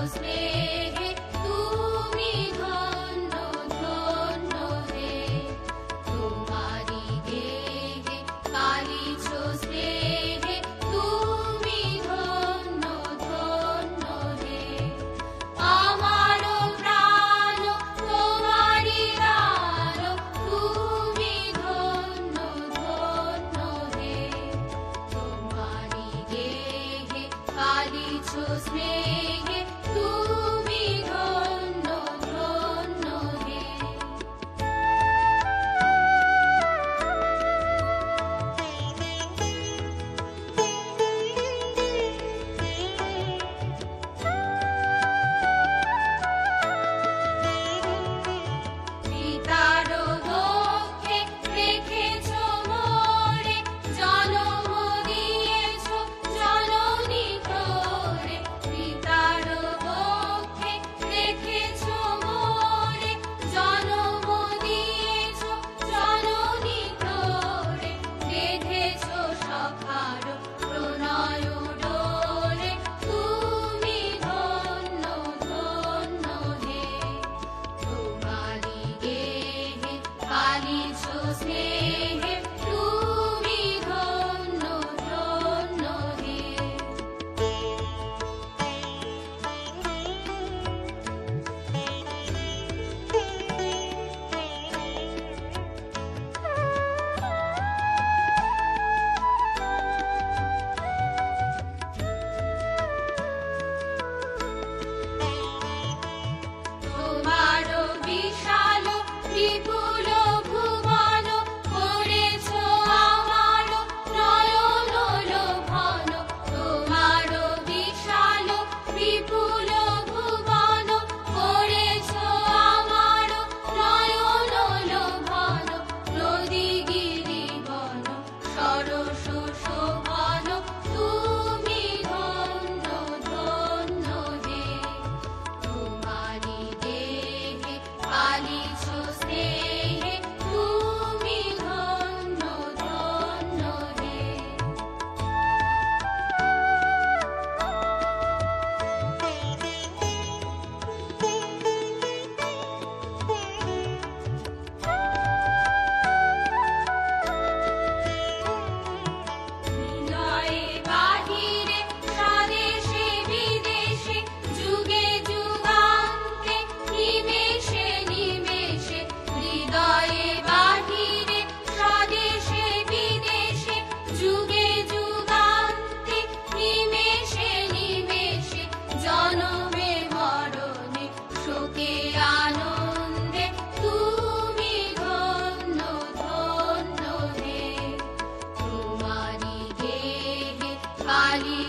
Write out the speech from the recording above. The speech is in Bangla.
স্নেহে তুমি ধন্য ধন্য হে তোমারি গেহে কালিছ স্নেহে তুমি ধন্য ধন্য হে আমার প্রাণ তোমারি দান তুমি ধন্য ধন্য হে তোমারি গেহে কালিছ স্নেহে তুমি ধন্য ধন্য হে পিতার দুঃখে রেখেছ মোরে জনম দিয়েছ জননী তোরে পিতার দুঃখে রেখেছ মোরে জনম দিয়েছ জননী তোরে বেঁধেছ সখার প্রণয় ডোরে তুমি ধন্য ধন্য হে তোমারি গেহে কালিছ স্নেহে তুমি ধন্য ধন্য হে তোমার বিশাল বিপুল ভুবন করেছ আমার নয়ন লোভন তোমার বিশাল বিপুল ভুবন করেছ আমার নয়ন লোভন নদী গিরিবন সরস শোভন তুমি ধন্য ধন্য হে তোমারি গেহে কালিছ স্নেহে তুমি ধন্য ধন্য হে হৃদয়ে বাহিরে স্বদেশে বিদেশে যুগে যুগান্তে নিমেষে নিমেষে হৃদয়ে বাহিরে স্বদেশে বিদেশে যুগে যুগান্তে নিমেষে নিমেষে জনমে মরণে শোকে আনন্দে তুমি ধন্য ধন্য হে তোমারি গেহে কালিছ